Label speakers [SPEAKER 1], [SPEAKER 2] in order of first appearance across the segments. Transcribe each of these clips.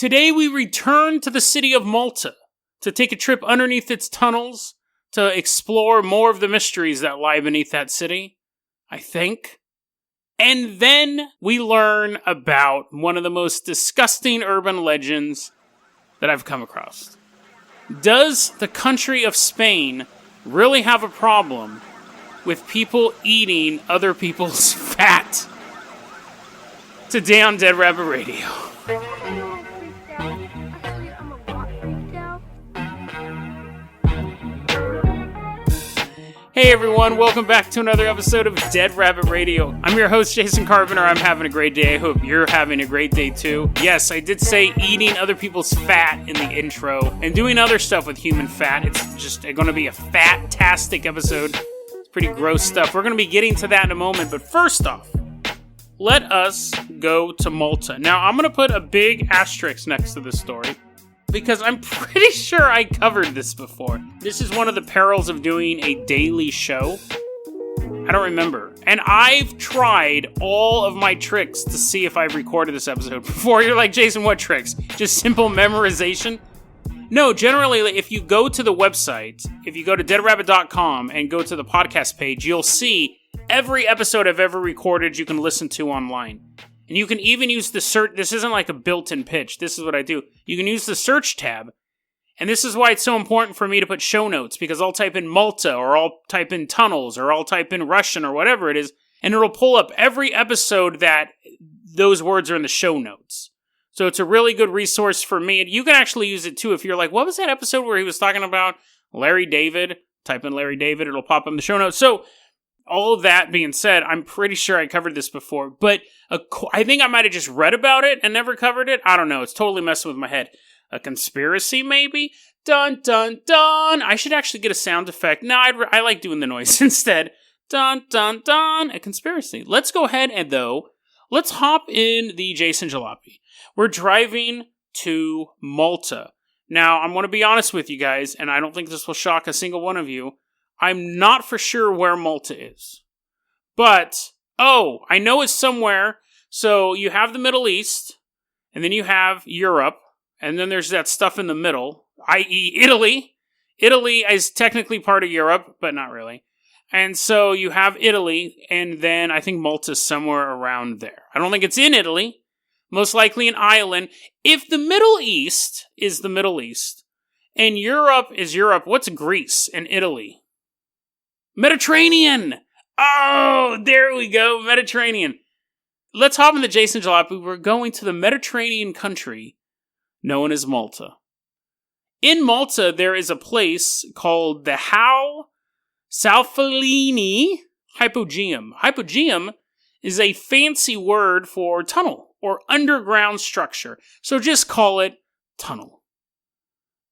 [SPEAKER 1] Today we return to the city of Malta to take a trip underneath its tunnels to explore more of the mysteries that lie beneath that city, I think. And then we learn about one of the most disgusting urban legends that I've come across. Does the country of Spain really have a problem with people eating other people's fat? Today on Dead Rabbit Radio. Hey everyone, welcome back to another episode of Dead Rabbit Radio. I'm your host, Jason Carpenter. I'm having a great day. I hope you're having a great day too. Yes, I did say eating other people's fat in the intro and doing other stuff with human fat. It's just going to be a fat-tastic episode. It's pretty gross stuff. We're going to be getting to that in a moment, but first off, let us go to Malta. Now, I'm going to put a big asterisk next to this story, because I'm pretty sure I covered this before. This is one of the perils of doing a daily show. I don't remember. And I've tried all of my tricks to see if I've recorded this episode before. You're like, Jason, what tricks? Just simple memorization? No, generally, if you go to the website, if you go to deadrabbit.com and go to the podcast page, you'll see every episode I've ever recorded you can listen to online. And you can even use the search. This isn't like a built-in pitch. This is what I do. You can use the search tab. And this is why it's so important for me to put show notes, because I'll type in Malta, or I'll type in tunnels, or I'll type in Russian, or whatever it is, and it'll pull up every episode that those words are in the show notes. So it's a really good resource for me. And you can actually use it too if you're like, what was that episode where he was talking about Larry David? Type in Larry David, it'll pop up in the show notes. So all of that being said, I'm pretty sure I covered this before, but I think I might have just read about it and never covered it. I don't know. It's totally messing with my head. A conspiracy, maybe? Dun, dun, dun. I should actually get a sound effect. No, I like doing the noise instead. Dun, dun, dun. A conspiracy. Let's go ahead and, let's hop in the Jason Jalopy. We're driving to Malta. Now, I'm going to be honest with you guys, and I don't think this will shock a single one of you. I'm not for sure where Malta is. But, I know it's somewhere. So you have the Middle East, and then you have Europe, and then there's that stuff in the middle, i.e. Italy. Italy is technically part of Europe, but not really. And so you have Italy, and then I think Malta's somewhere around there. I don't think it's in Italy. Most likely an island. If the Middle East is the Middle East, and Europe is Europe, what's Greece and Italy? Mediterranean! Oh, there we go, Mediterranean. Let's hop in the Jason Jalopy. We're going to the Mediterranean country known as Malta. In Malta, there is a place called the Hal Saflieni Hypogeum. Hypogeum is a fancy word for tunnel or underground structure. So just call it tunnel.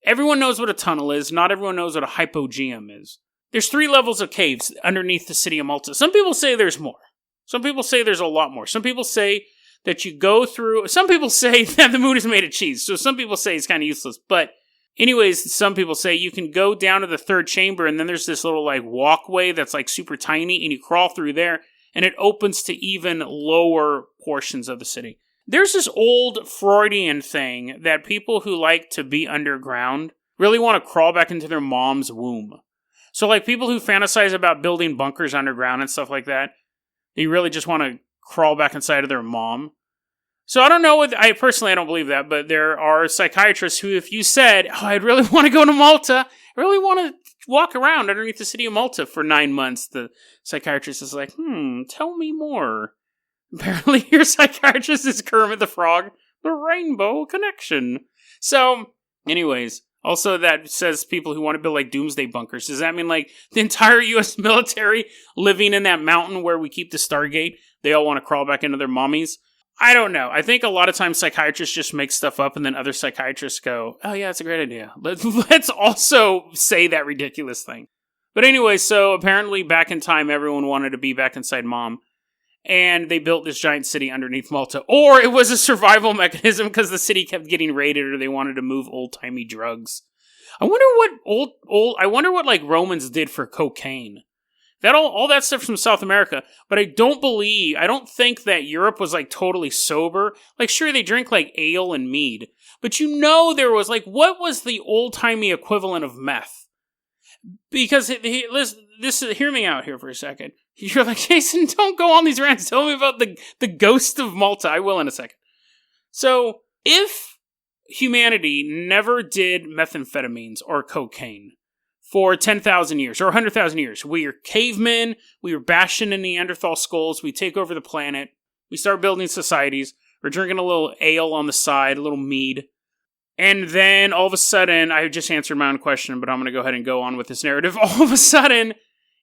[SPEAKER 1] Everyone knows what a tunnel is. Not everyone knows what a hypogeum is. There's 3 levels of caves underneath the city of Malta. Some people say there's more. Some people say there's a lot more. Some people say that you go through... Some people say that the moon is made of cheese. So some people say it's kind of useless. But anyways, some people say you can go down to the 3rd chamber, and then there's this little walkway that's super tiny, and you crawl through there, and it opens to even lower portions of the city. There's this old Freudian thing that people who like to be underground really want to crawl back into their mom's womb. So, people who fantasize about building bunkers underground and stuff like that, they really just want to crawl back inside of their mom. So, I don't know, I don't believe that, but there are psychiatrists who, if you said, I'd really want to go to Malta, I really want to walk around underneath the city of Malta for 9 months, the psychiatrist is like, tell me more. Apparently, your psychiatrist is Kermit the Frog, the Rainbow Connection. So, anyways... Also, that says people who want to build, doomsday bunkers. Does that mean, the entire U.S. military living in that mountain where we keep the Stargate, they all want to crawl back into their mommies? I don't know. I think a lot of times psychiatrists just make stuff up, and then other psychiatrists go, oh, yeah, it's a great idea. Let's also say that ridiculous thing. But anyway, so apparently back in time, everyone wanted to be back inside mom. And they built this giant city underneath Malta. Or it was a survival mechanism because the city kept getting raided, or they wanted to move old-timey drugs. I wonder what Romans did for cocaine. All that stuff from South America, but I don't think that Europe was like totally sober. Like, sure, they drink like ale and mead, but there was like, what was the old-timey equivalent of meth? Because, hear me out here for a second. You're like, Jason, don't go on these rants. Tell me about the ghost of Malta. I will in a second. So, if humanity never did methamphetamines or cocaine for 10,000 years or 100,000 years. We are cavemen. We were bashing in Neanderthal skulls. We take over the planet. We start building societies. We're drinking a little ale on the side, a little mead. And then all of a sudden, I just answered my own question, but I'm going to go ahead and go on with this narrative. All of a sudden,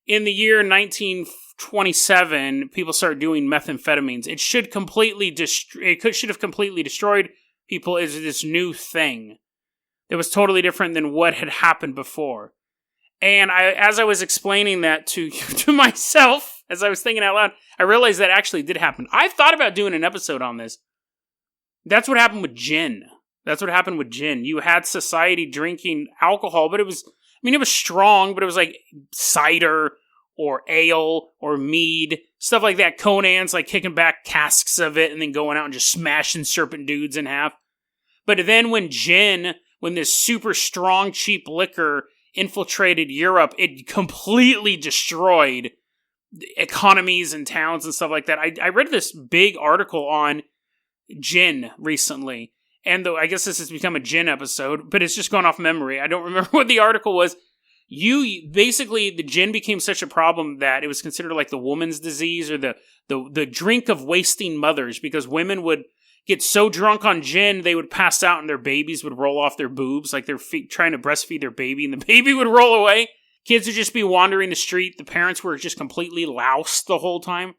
[SPEAKER 1] in the year 1927, people started doing methamphetamines. It should have completely destroyed people as this new thing. It was totally different than what had happened before. And as I was explaining that to myself, as I was thinking out loud, I realized that actually did happen. I thought about doing an episode on this. That's what happened with gin. You had society drinking alcohol, but it was strong, but it was like cider or ale or mead, stuff like that. Conan's like kicking back casks of it and then going out and just smashing serpent dudes in half. But then when this super strong, cheap liquor infiltrated Europe, it completely destroyed economies and towns and stuff like that. I read this big article on gin recently, and though I guess this has become a gin episode, but it's just gone off memory. I don't remember what the article was. Basically, the gin became such a problem that it was considered like the woman's disease or the drink of wasting mothers, because women would get so drunk on gin, they would pass out and their babies would roll off their boobs, like they're trying to breastfeed their baby, and the baby would roll away. Kids would just be wandering the street. The parents were just completely loused the whole time.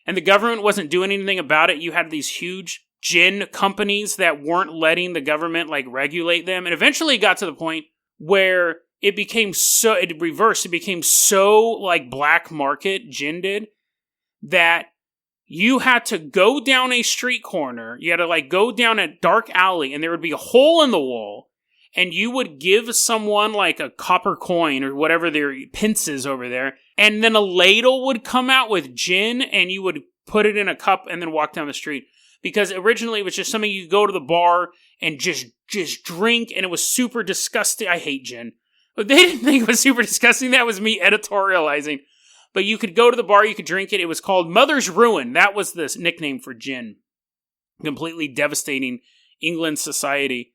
[SPEAKER 1] And the government wasn't doing anything about it. You had these huge gin companies that weren't letting the government, like, regulate them. And eventually it got to the point where it became so, like, black market, gin did, that you had to go down a street corner, you had to, like, go down a dark alley, and there would be a hole in the wall, and you would give someone, like, a copper coin, or whatever their pince is over there, and then a ladle would come out with gin, and you would put it in a cup, and then walk down the street. Because originally it was just something you could go to the bar, and just drink, and it was super disgusting. I hate gin. But they didn't think it was super disgusting. That was me editorializing. But you could go to the bar, you could drink it. It was called Mother's Ruin. That was the nickname for gin. Completely devastating England society.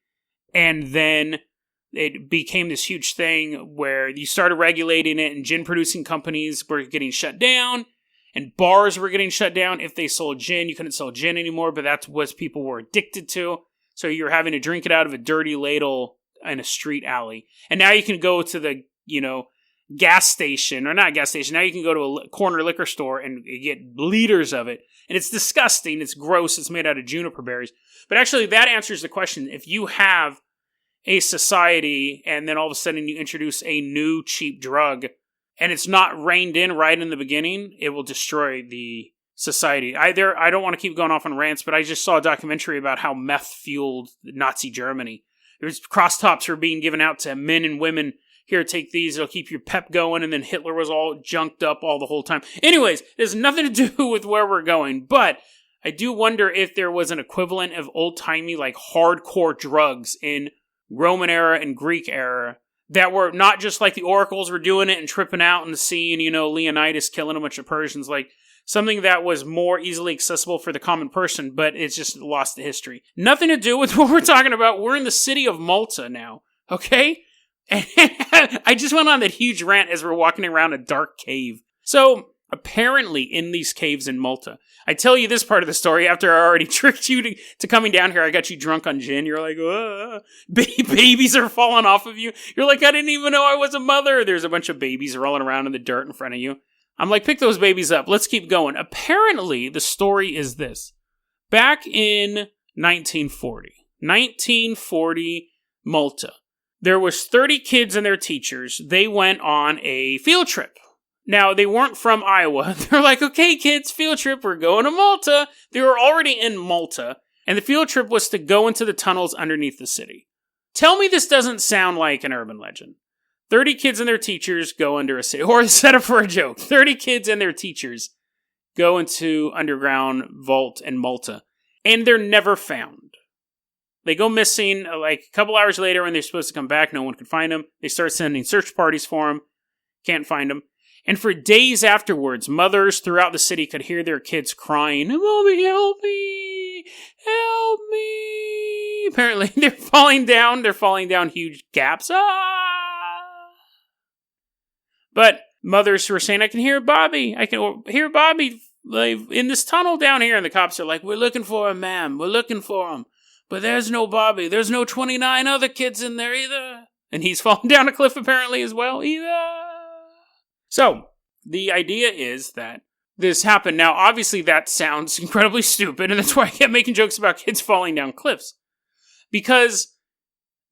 [SPEAKER 1] And then it became this huge thing where you started regulating it, and gin-producing companies were getting shut down, and bars were getting shut down. If they sold gin, you couldn't sell gin anymore, but that's what people were addicted to. So you were having to drink it out of a dirty ladle in a street alley. And now you can go to the, gas station, or not gas station, now you can go to a corner liquor store and get liters of it. And it's disgusting, it's gross, it's made out of juniper berries. But actually, that answers the question. If you have a society, and then all of a sudden you introduce a new cheap drug, and it's not reined in right in the beginning, it will destroy the society. I don't want to keep going off on rants, but I just saw a documentary about how meth fueled Nazi Germany. There's crosstops were being given out to men and women. Here, take these, it'll keep your pep going, and then Hitler was all junked up all the whole time. Anyways, it has nothing to do with where we're going, but I do wonder if there was an equivalent of old-timey, like, hardcore drugs in Roman era and Greek era that were not just like the oracles were doing it and tripping out and seeing, Leonidas killing a bunch of Persians, like something that was more easily accessible for the common person, but it's just lost to history. Nothing to do with what we're talking about. We're in the city of Malta now, okay? And I just went on that huge rant as we're walking around a dark cave. So, apparently in these caves in Malta, I tell you this part of the story after I already tricked you to coming down here. I got you drunk on gin. You're like, babies are falling off of you. You're like, I didn't even know I was a mother. There's a bunch of babies rolling around in the dirt in front of you. I'm like, pick those babies up. Let's keep going. Apparently, the story is this. Back in 1940 Malta, there was 30 kids and their teachers. They went on a field trip. Now, they weren't from Iowa. They're like, okay, kids, field trip, we're going to Malta. They were already in Malta, and the field trip was to go into the tunnels underneath the city. Tell me this doesn't sound like an urban legend. 30 kids and their teachers go under a city, or set up for a joke. 30 kids and their teachers go into underground vault in Malta, and they're never found. They go missing like a couple hours later when they're supposed to come back. No one could find them. They start sending search parties for them. Can't find them. And for days afterwards, mothers throughout the city could hear their kids crying, "Mommy, help me! Help me!" Apparently, they're falling down huge gaps. But mothers were saying, "I can hear Bobby. I can hear Bobby in this tunnel down here." And the cops are like, "We're looking for him, ma'am. We're looking for him. But there's no Bobby. There's no 29 other kids in there either." And he's fallen down a cliff apparently as well, either. So, the idea is that this happened. Now, obviously, that sounds incredibly stupid, and that's why I kept making jokes about kids falling down cliffs. Because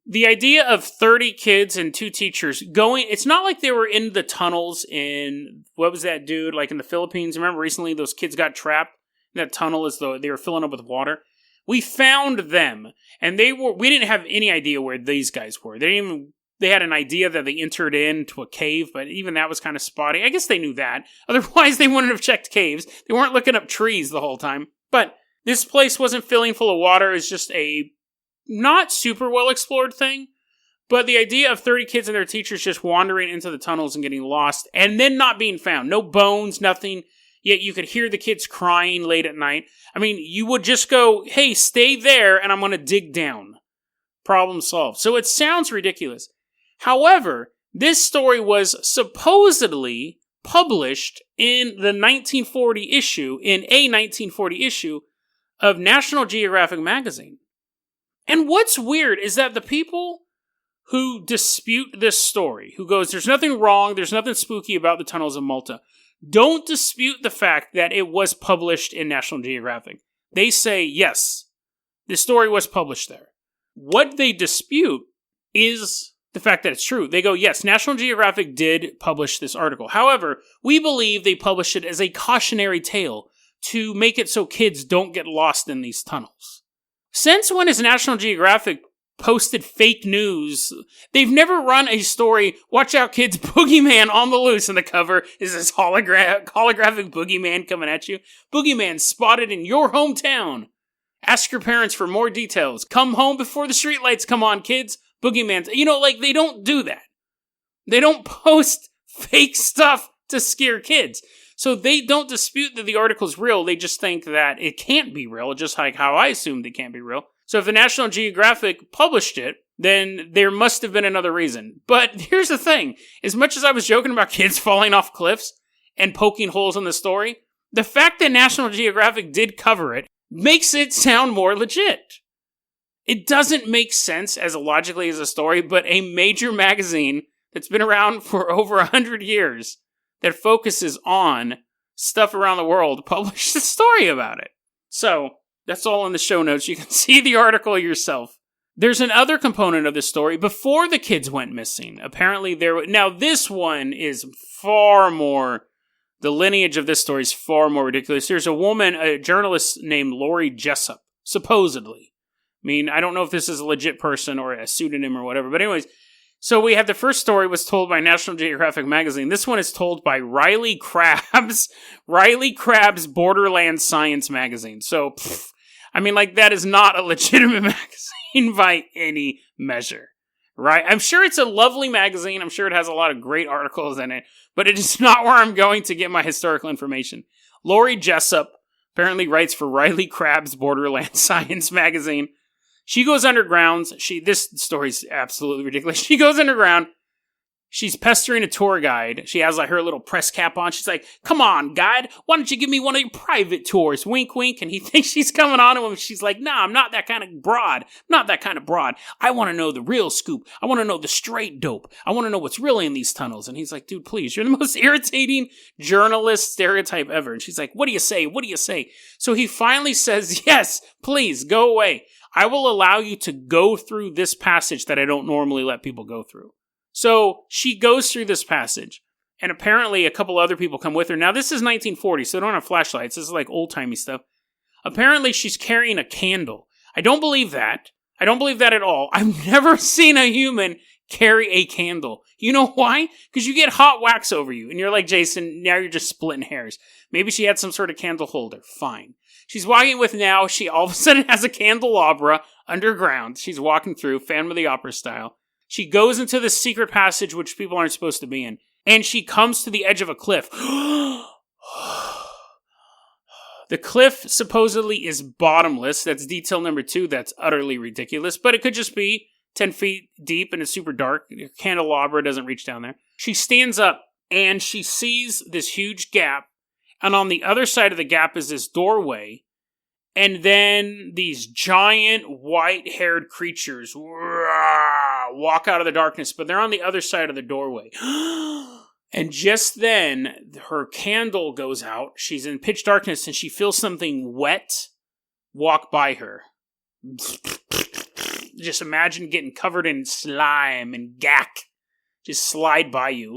[SPEAKER 1] the idea of 30 kids and 2 teachers going, it's not like they were in the tunnels in, what was that dude, like in the Philippines? Remember recently those kids got trapped in that tunnel as though they were filling up with water? We found them, and we didn't have any idea where these guys were. They had an idea that they entered into a cave, but even that was kind of spotty. I guess they knew that. Otherwise, they wouldn't have checked caves. They weren't looking up trees the whole time. But this place wasn't filling full of water. It's just a not super well explored thing. But the idea of 30 kids and their teachers just wandering into the tunnels and getting lost and then not being found. No bones, nothing. Yet you could hear the kids crying late at night. I mean, you would just go, "Hey, stay there, and I'm going to dig down." Problem solved. So it sounds ridiculous. However, this story was supposedly published in a 1940 issue of National Geographic magazine. And what's weird is that the people who dispute this story, who goes, "There's nothing wrong, there's nothing spooky about the tunnels of Malta," don't dispute the fact that it was published in National Geographic. They say, yes, this story was published there. What they dispute is the fact that it's true. They go, yes, National Geographic did publish this article. However, we believe they published it as a cautionary tale to make it so kids don't get lost in these tunnels. Since when has National Geographic posted fake news? They've never run a story, "Watch out kids, boogeyman on the loose," and the cover is this holographic boogeyman coming at you. "Boogeyman spotted in your hometown. Ask your parents for more details. Come home before the streetlights come on, kids. Boogeyman's," they don't do that. They don't post fake stuff to scare kids. So they don't dispute that the article's real. They just think that it can't be real, just like how I assumed it can't be real. So if the National Geographic published it, then there must have been another reason. But here's the thing. As much as I was joking about kids falling off cliffs and poking holes in the story, the fact that National Geographic did cover it makes it sound more legit. It doesn't make sense logically as a story, but a major magazine that's been around for over 100 years that focuses on stuff around the world published a story about it. So, that's all in the show notes. You can see the article yourself. There's another component of this story before the kids went missing. Apparently now this one is far more, the lineage of this story is far more ridiculous. There's a journalist named Lori Jessup, supposedly. I mean, I don't know if this is a legit person or a pseudonym or whatever, but anyways, so we had the first story was told by National Geographic magazine. This one is told by Riley Crabb's Borderland Science magazine. So, that is not a legitimate magazine by any measure, right? I'm sure it's a lovely magazine. I'm sure it has a lot of great articles in it, but it is not where I'm going to get my historical information. Lori Jessup apparently writes for Riley Crabb's Borderland Science magazine. She goes underground. This story's absolutely ridiculous. She goes underground. She's pestering a tour guide. She has her little press cap on. She's like, "Come on, guide. Why don't you give me one of your private tours?" Wink, wink. And he thinks she's coming on to him. She's like, "Nah, I'm not that kind of broad. I want to know the real scoop. I want to know the straight dope. I want to know what's really in these tunnels." And he's like, "Dude, please, you're the most irritating journalist stereotype ever." And she's like, "What do you say? What do you say?" So he finally says, "Yes, please, go away. I will allow you to go through this passage that I don't normally let people go through." So she goes through this passage, and apparently a couple other people come with her. Now, this is 1940, so they don't have flashlights. This is like old-timey stuff. Apparently, she's carrying a candle. I don't believe that. I don't believe that at all. I've never seen a human carry a candle. You know why? Because you get hot wax over you. And you're like, Jason, now you're just splitting hairs. Maybe she had some sort of candle holder. Fine. She's walking with now, she all of a sudden has a candelabra underground. She's walking through, Phantom of the Opera style. She goes into the secret passage, which people aren't supposed to be in. And she comes to the edge of a cliff. The cliff supposedly is bottomless. That's detail number 2. That's utterly ridiculous. But it could just be 10 feet deep and it's super dark. Your candelabra doesn't reach down there. She stands up and she sees this huge gap. And on the other side of the gap is this doorway. And then these giant white-haired creatures walk out of the darkness. But they're on the other side of the doorway. And just then, her candle goes out. She's in pitch darkness, and she feels something wet walk by her. Just imagine getting covered in slime and gack. Just slide by you.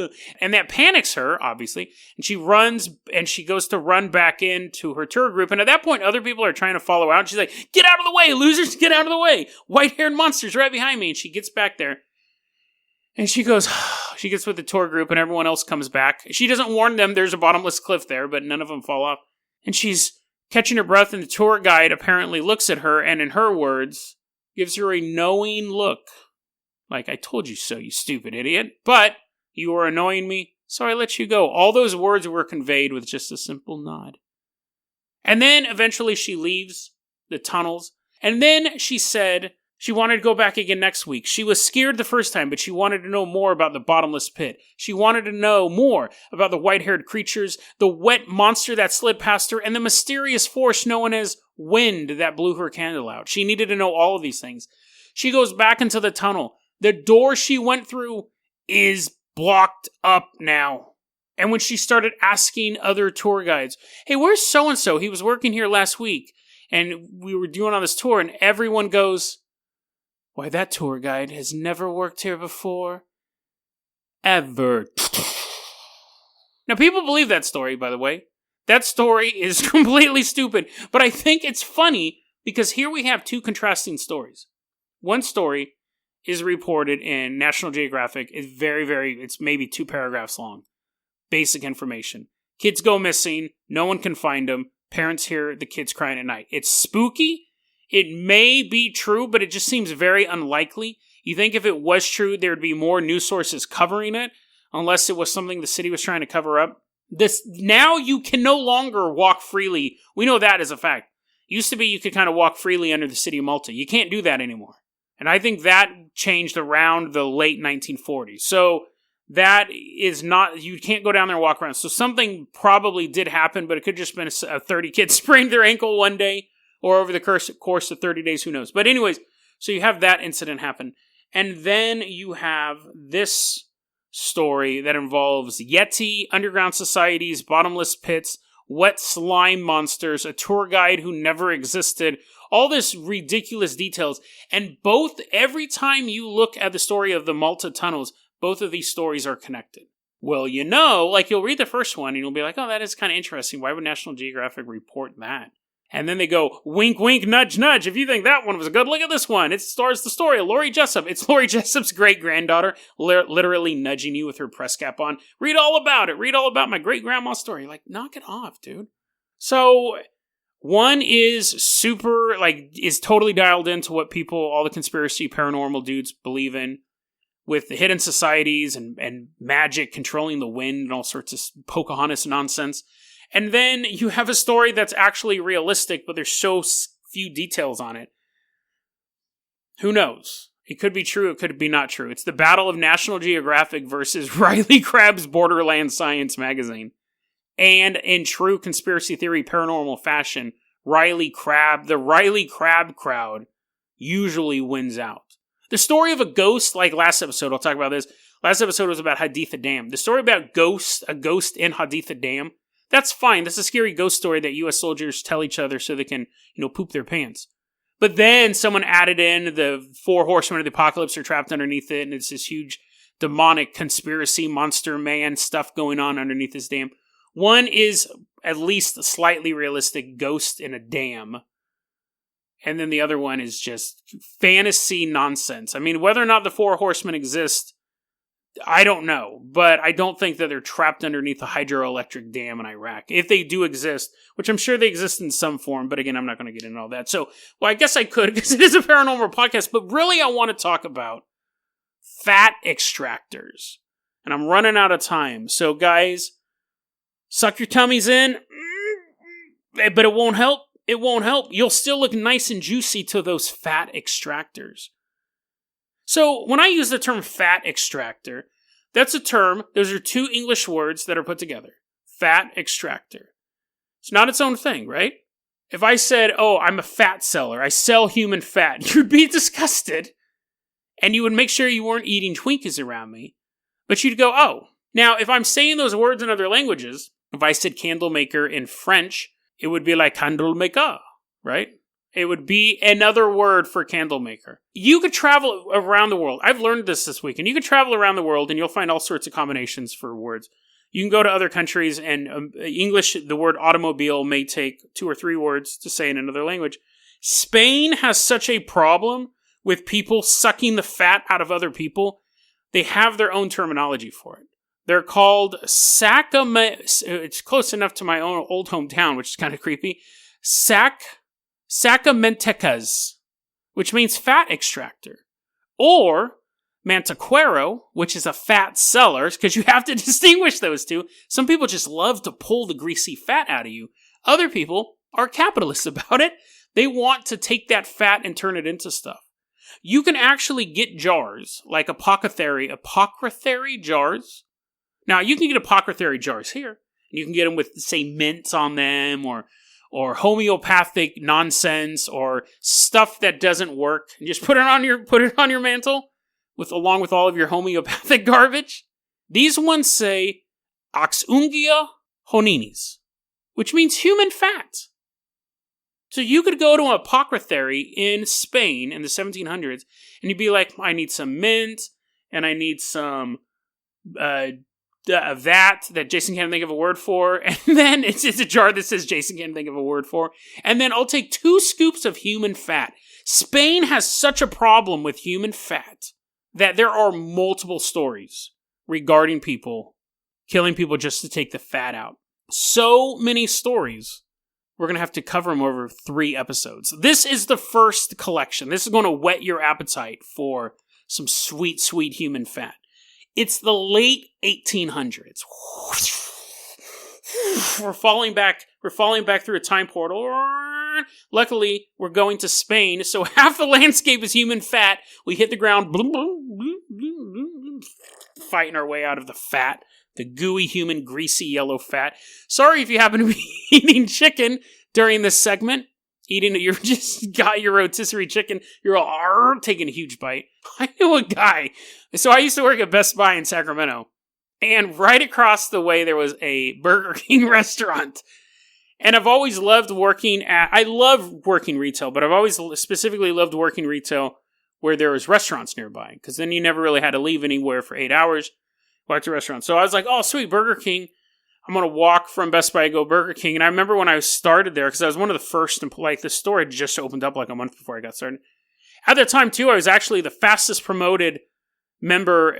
[SPEAKER 1] Ugh. And that panics her, obviously. And she runs, and she goes to run back into her tour group. And at that point, other people are trying to follow out. And she's like, get out of the way, losers, get out of the way. White-haired monsters right behind me. And she gets back there. And she goes, she gets with the tour group and everyone else comes back. She doesn't warn them there's a bottomless cliff there, but none of them fall off. And she's catching her breath and the tour guide apparently looks at her and in her words, gives her a knowing look. Like, I told you so, you stupid idiot. But you were annoying me, so I let you go. All those words were conveyed with just a simple nod. And then eventually she leaves the tunnels. And then she said she wanted to go back again next week. She was scared the first time, but she wanted to know more about the bottomless pit. She wanted to know more about the white-haired creatures, the wet monster that slid past her, and the mysterious force known as wind that blew her candle out. She needed to know all of these things. She goes back into the tunnel. The door she went through is blocked up now. And when she started asking other tour guides, hey, where's so-and-so? He was working here last week, and we were doing on this tour, and everyone goes, why, that tour guide has never worked here before. Ever. Now, people believe that story, by the way. That story is completely stupid. But I think it's funny because here we have two contrasting stories. One story is reported in National Geographic. It's it's maybe 2 paragraphs long. Basic information. Kids go missing. No one can find them. Parents hear the kids crying at night. It's spooky. It may be true, but it just seems very unlikely. You think if it was true, there would be more news sources covering it, unless it was something the city was trying to cover up. Now you can no longer walk freely. We know that as a fact. It used to be you could kind of walk freely under the city of Malta. You can't do that anymore. And I think that changed around the late 1940s. So that is not, you can't go down there and walk around. So something probably did happen, but it could have just been 30 kids sprained their ankle one day. Or over the course of 30 days, who knows. But anyways, so you have that incident happen. And then you have this story that involves Yeti, underground societies, bottomless pits, wet slime monsters, a tour guide who never existed, all this ridiculous details. And every time you look at the story of the Malta tunnels, both of these stories are connected. Well, you'll read the first one and you'll be like, oh, that is kind of interesting. Why would National Geographic report that? And then they go, wink, wink, nudge, nudge. If you think that one was good, look at this one. It stars the story of Laurie Jessup. It's Laurie Jessup's great-granddaughter literally nudging you with her press cap on. Read all about it. Read all about my great-grandma's story. Like, knock it off, dude. So, one is is totally dialed into what all the conspiracy paranormal dudes believe in, with the hidden societies and magic controlling the wind and all sorts of Pocahontas nonsense. And then you have a story that's actually realistic, but there's so few details on it. Who knows? It could be true, it could be not true. It's the battle of National Geographic versus Riley Crabb's Borderland Science magazine. And in true conspiracy theory paranormal fashion, the Riley Crabb crowd usually wins out. The story of a ghost, like last episode, I'll talk about this. Last episode was about Haditha Dam. The story about a ghost in Haditha Dam, that's fine. That's a scary ghost story that U.S. soldiers tell each other so they can, poop their pants. But then someone added in the 4 horsemen of the apocalypse are trapped underneath it, and it's this huge demonic conspiracy monster man stuff going on underneath this dam. One is at least a slightly realistic ghost in a dam. And then the other one is just fantasy nonsense. I mean, whether or not the Four Horsemen exist, I don't know. But I don't think that they're trapped underneath a hydroelectric dam in Iraq. If they do exist, which I'm sure they exist in some form. But again, I'm not going to get into all that. So, well, I guess I could because it is a paranormal podcast. But really, I want to talk about fat extractors. And I'm running out of time. So, guys, suck your tummies in. But it won't help. It won't help. You'll still look nice and juicy to those fat extractors. So, when I use the term fat extractor, that's a term, those are two English words that are put together. Fat extractor. It's not its own thing, right? If I said, oh, I'm a fat seller, I sell human fat, you'd be disgusted. And you would make sure you weren't eating Twinkies around me. But you'd go, oh. Now, if I'm saying those words in other languages, if I said candle maker in French, it would be like candle maker, right? It would be another word for candle maker. You could travel around the world. I've learned this week. And you could travel around the world and you'll find all sorts of combinations for words. You can go to other countries and English, the word automobile may take 2 or 3 words to say in another language. Spain has such a problem with people sucking the fat out of other people. They have their own terminology for it. They're called it's close enough to my own old hometown, which is kind of creepy. Sacamentecas, which means fat extractor. Or mantequero, which is a fat seller, because you have to distinguish those two. Some people just love to pull the greasy fat out of you. Other people are capitalists about it. They want to take that fat and turn it into stuff. You can actually get jars, like apothecary jars. Now, you can get apothecary jars here. You can get them with, say, mints on them, or homeopathic nonsense, or stuff that doesn't work. And just put it on your mantle, along with all of your homeopathic garbage. These ones say oxungia honinis, which means human fat. So you could go to an apothecary in Spain in the 1700s, and you'd be like, I need some mint, and I need some that Jason can't think of a word for, and then it's a jar that says Jason can't think of a word for, and then I'll take 2 scoops of human fat. Spain has such a problem with human fat that there are multiple stories regarding people killing people just to take the fat out. So many stories. We're going to have to cover them over 3 episodes. This is the first collection. This is going to whet your appetite for some sweet, sweet human fat. It's the late 1800s. We're falling back through a time portal. Luckily, we're going to Spain, so half the landscape is human fat. We hit the ground, fighting our way out of the fat. The gooey, human, greasy, yellow fat. Sorry if you happen to be eating chicken during this segment. You just got your rotisserie chicken. You're all taking a huge bite. I knew a guy. So I used to work at Best Buy in Sacramento. And right across the way, there was a Burger King restaurant. And I've always loved I love working retail, but I've always specifically loved working retail where there was restaurants nearby. Because then you never really had to leave anywhere for 8 hours. Walk to a restaurant. So I was like, oh, sweet, Burger King. I'm going to walk from Best Buy to go Burger King. And I remember when I started there, because I was one of the first, like the store had just opened up like a month before I got started. At that time, too, I was actually the fastest promoted employee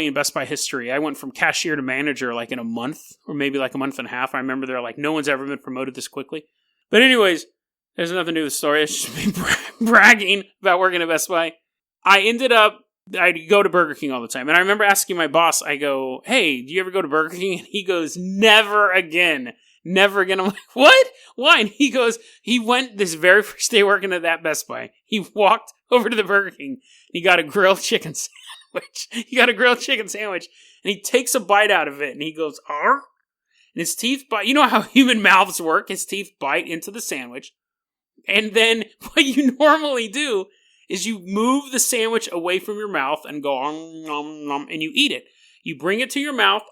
[SPEAKER 1] in Best Buy history. I went from cashier to manager like in a month, or maybe like a month and a half. I remember they're like, no one's ever been promoted this quickly. But anyways, there's nothing to do with the story. It's just me bragging about working at Best Buy. I'd go to Burger King all the time. And I remember asking my boss, I go, hey, do you ever go to Burger King? And he goes, never again. Never again. I'm like, what? Why? And he went this very first day working at that Best Buy. He walked over to the Burger King. And he got a grilled chicken sandwich. And he takes a bite out of it. And he goes, arr? And his teeth bite. You know how human mouths work. His teeth bite into the sandwich. And then what you normally do is you move the sandwich away from your mouth and go, nom, nom, and you eat it. You bring it to your mouth,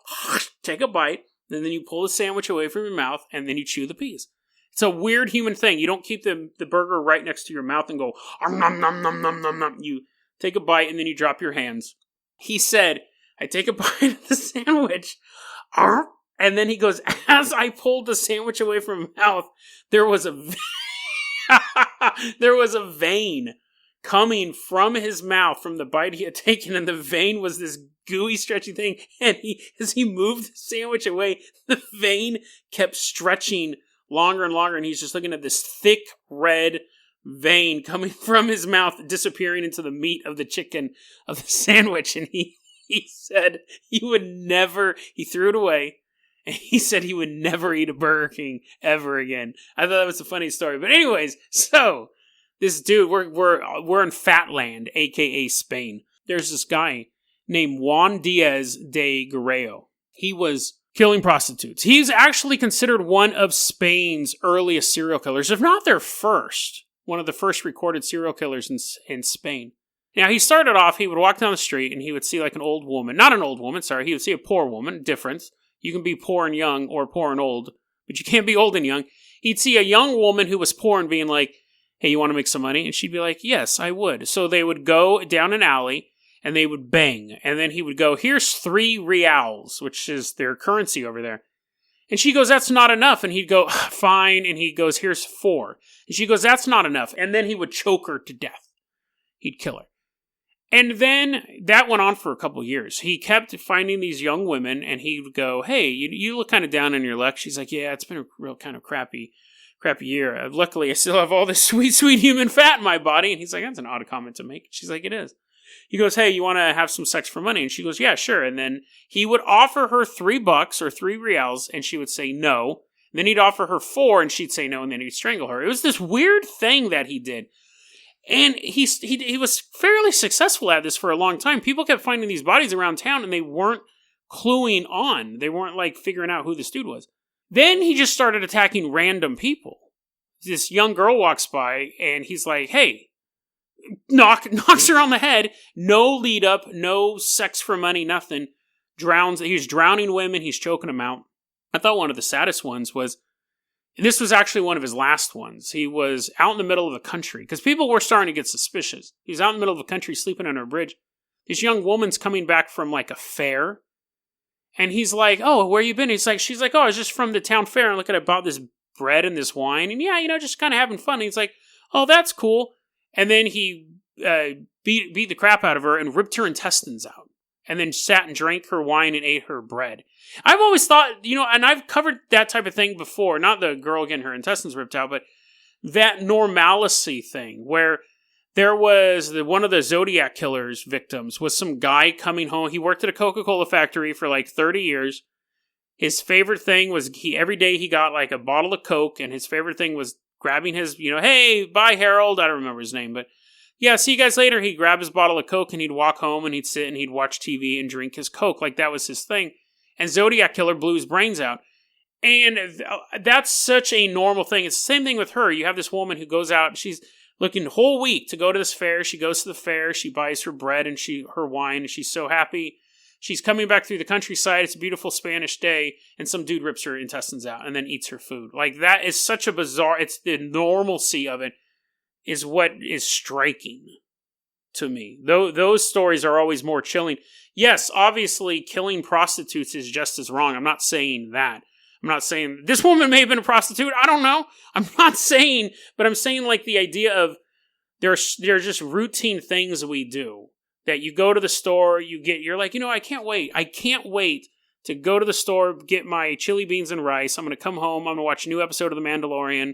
[SPEAKER 1] take a bite, and then you pull the sandwich away from your mouth, and then you chew the piece. It's a weird human thing. You don't keep the burger right next to your mouth and go, nom, nom, nom, nom, nom, nom. You take a bite, and then you drop your hands. He said, I take a bite of the sandwich, and then he goes, as I pulled the sandwich away from my mouth, there was a There was a vein coming from his mouth from the bite he had taken, and the vein was this gooey, stretchy thing. And as he moved the sandwich away, the vein kept stretching longer and longer, and he's just looking at this thick red vein coming from his mouth, disappearing into the meat of the chicken of the sandwich. And he said he would never, he threw it away, and he said he would never eat a Burger King ever again. I thought that was a funny story. But anyways, so this dude, we're in Fatland, aka Spain. There's this guy named Juan Diaz de Guerrero. He was killing prostitutes. He's actually considered one of Spain's earliest serial killers, if not their first. One of the first recorded serial killers in Spain. Now, he started off, he would walk down the street and he would see like an old woman. Not an old woman, sorry. He would see a poor woman. Difference. You can be poor and young or poor and old, but you can't be old and young. He'd see a young woman who was poor and being like, hey, you want to make some money? And she'd be like, yes, I would. So they would go down an alley and they would bang. And then he would go, here's 3 reals, which is their currency over there. And she goes, that's not enough. And he'd go, fine. And he goes, here's 4. And she goes, that's not enough. And then he would choke her to death. He'd kill her. And then that went on for a couple years. He kept finding these young women, and he would go, hey, you look kind of down on your luck. She's like, yeah, it's been a real kind of crappy year. Luckily, I still have all this sweet, sweet human fat in my body. And he's like, that's an odd comment to make. She's like, it is. He goes, hey, you want to have some sex for money? And she goes, yeah, sure. And then he would offer her $3 or 3 reals, and she would say no. And then he'd offer her 4, and she'd say no, and then he'd strangle her. It was this weird thing that he did. And he was fairly successful at this for a long time. People kept finding these bodies around town, and they weren't cluing on. They weren't, like, figuring out who this dude was. Then he just started attacking random people. This young girl walks by, and he's like, hey, knocks her on the head. No lead up, no sex for money, nothing. He's drowning women, he's choking them out. I thought one of the saddest ones was, and this was actually one of his last ones. He was out in the middle of the country, because people were starting to get suspicious. He's out in the middle of the country sleeping under a bridge. This young woman's coming back from like a fair, and he's like, oh, where you been? She's like, oh, I was just from the town fair, and look at I bought this bread and this wine, and yeah, just kind of having fun. And he's like, oh, that's cool. And then he beat the crap out of her and ripped her intestines out. And then sat and drank her wine and ate her bread. I've always thought, and I've covered that type of thing before. Not the girl getting her intestines ripped out, but that normalcy thing where there was one of the Zodiac killer's victims was some guy coming home. He worked at a Coca-Cola factory for like 30 years. His favorite thing was every day he got like a bottle of Coke, and his favorite thing was grabbing his, hey, bye, Harold. I don't remember his name, but yeah, see you guys later. He'd grab his bottle of Coke and he'd walk home and he'd sit and he'd watch TV and drink his Coke. Like that was his thing. And Zodiac Killer blew his brains out. And that's such a normal thing. It's the same thing with her. You have this woman who goes out, she's looking the whole week to go to this fair. She goes to the fair, she buys her bread and her wine, and she's so happy. She's coming back through the countryside. It's a beautiful Spanish day, and some dude rips her intestines out and then eats her food. Like that is such a bizarre, it's the normalcy of it. Is what is striking to me. Those stories are always more chilling. Yes, obviously, killing prostitutes is just as wrong. I'm not saying that. I'm not saying this woman may have been a prostitute. I don't know. I'm not saying, but I'm saying like the idea of there are just routine things we do that you go to the store, you're like, I can't wait. I can't wait to go to the store, get my chili beans and rice. I'm going to come home. I'm going to watch a new episode of The Mandalorian.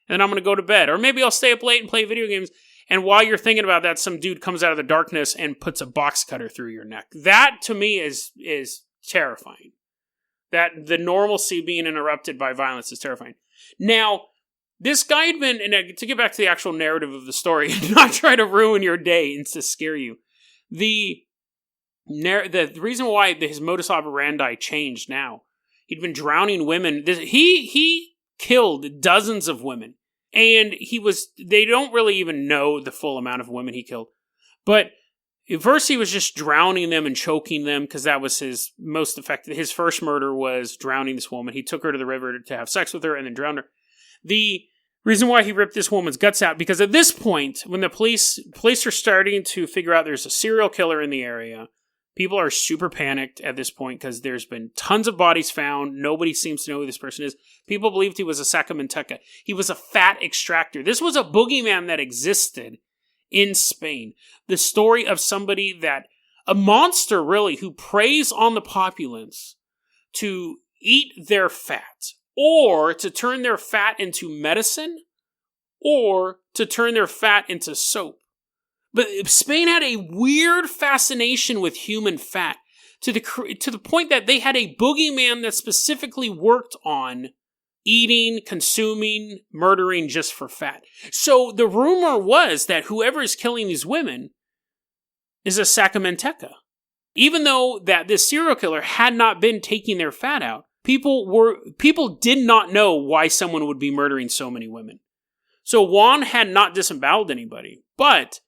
[SPEAKER 1] And then I'm going to go to bed. Or maybe I'll stay up late and play video games. And while you're thinking about that, some dude comes out of the darkness and puts a box cutter through your neck. That, to me, is terrifying. That the normalcy being interrupted by violence is terrifying. Now, this guy had been, and to get back to the actual narrative of the story, and not try to ruin your day and to scare you, the reason why his modus operandi changed now, he'd been drowning women. He killed dozens of women. And they don't really even know the full amount of women he killed. But at first he was just drowning them and choking them because that was his most effective. His first murder was drowning this woman. He took her to the river to have sex with her and then drowned her. The reason why he ripped this woman's guts out, because at this point, when the police are starting to figure out there's a serial killer in the area, People are super panicked at this point because there's been tons of bodies found. Nobody seems to know who this person is. People believed he was a Sacamenteca. He was a fat extractor. This was a boogeyman that existed in Spain. The story of somebody a monster really, who preys on the populace to eat their fat, or to turn their fat into medicine, or to turn their fat into soap. But Spain had a weird fascination with human fat to the point that they had a boogeyman that specifically worked on eating, consuming, murdering just for fat. So the rumor was that whoever is killing these women is a Sacamenteca. Even though that this serial killer had not been taking their fat out, people did not know why someone would be murdering so many women. So Juan had not disemboweled anybody, but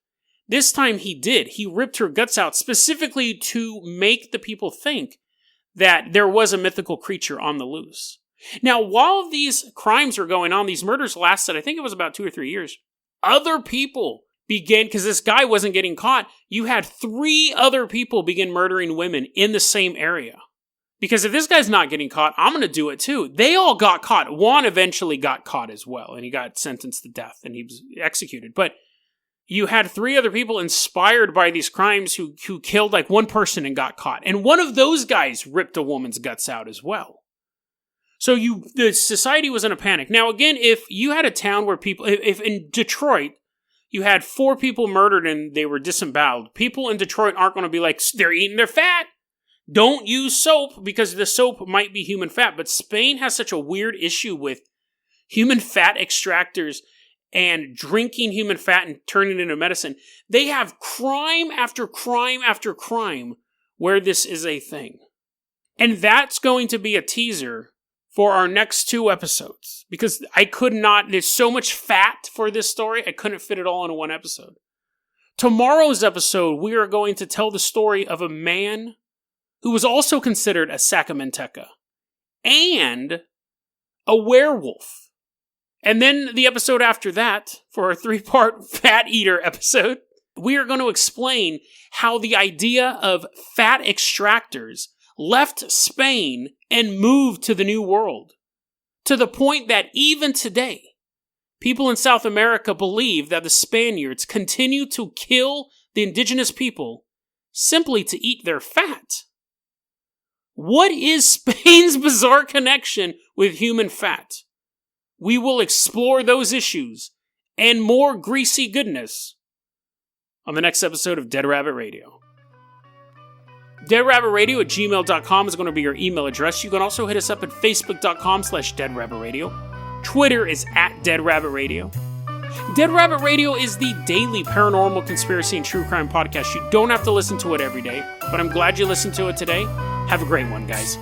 [SPEAKER 1] this time he did. He ripped her guts out specifically to make the people think that there was a mythical creature on the loose. Now, while these crimes were going on, these murders lasted, I think it was about 2 or 3 years. Other people began, because this guy wasn't getting caught, you had 3 other people begin murdering women in the same area. Because if this guy's not getting caught, I'm going to do it too. They all got caught. Juan eventually got caught as well, and he got sentenced to death, and he was executed. But you had 3 other people inspired by these crimes who killed like one person and got caught. And one of those guys ripped a woman's guts out as well. So the society was in a panic. Now, again, if you had a town where if in Detroit, you had 4 people murdered and they were disemboweled, people in Detroit aren't going to be like, they're eating their fat. Don't use soap because the soap might be human fat. But Spain has such a weird issue with human fat extractors and drinking human fat and turning it into medicine. They have crime after crime after crime where this is a thing. And that's going to be a teaser for our next 2 episodes. Because there's so much fat for this story, I couldn't fit it all into one episode. Tomorrow's episode, we are going to tell the story of a man who was also considered a Sacamenteca and a werewolf. And then the episode after that, for our 3-part Fat Eater episode, we are going to explain how the idea of fat extractors left Spain and moved to the New World. To the point that even today, people in South America believe that the Spaniards continue to kill the indigenous people simply to eat their fat. What is Spain's bizarre connection with human fat? We will explore those issues and more greasy goodness on the next episode of Dead Rabbit Radio. DeadRabbitRadio@gmail.com is going to be your email address. You can also hit us up at Facebook.com/DeadRabbitRadio. Twitter is @DeadRabbitRadio. Dead Rabbit Radio is the daily paranormal, conspiracy, and true crime podcast. You don't have to listen to it every day, but I'm glad you listened to it today. Have a great one, guys.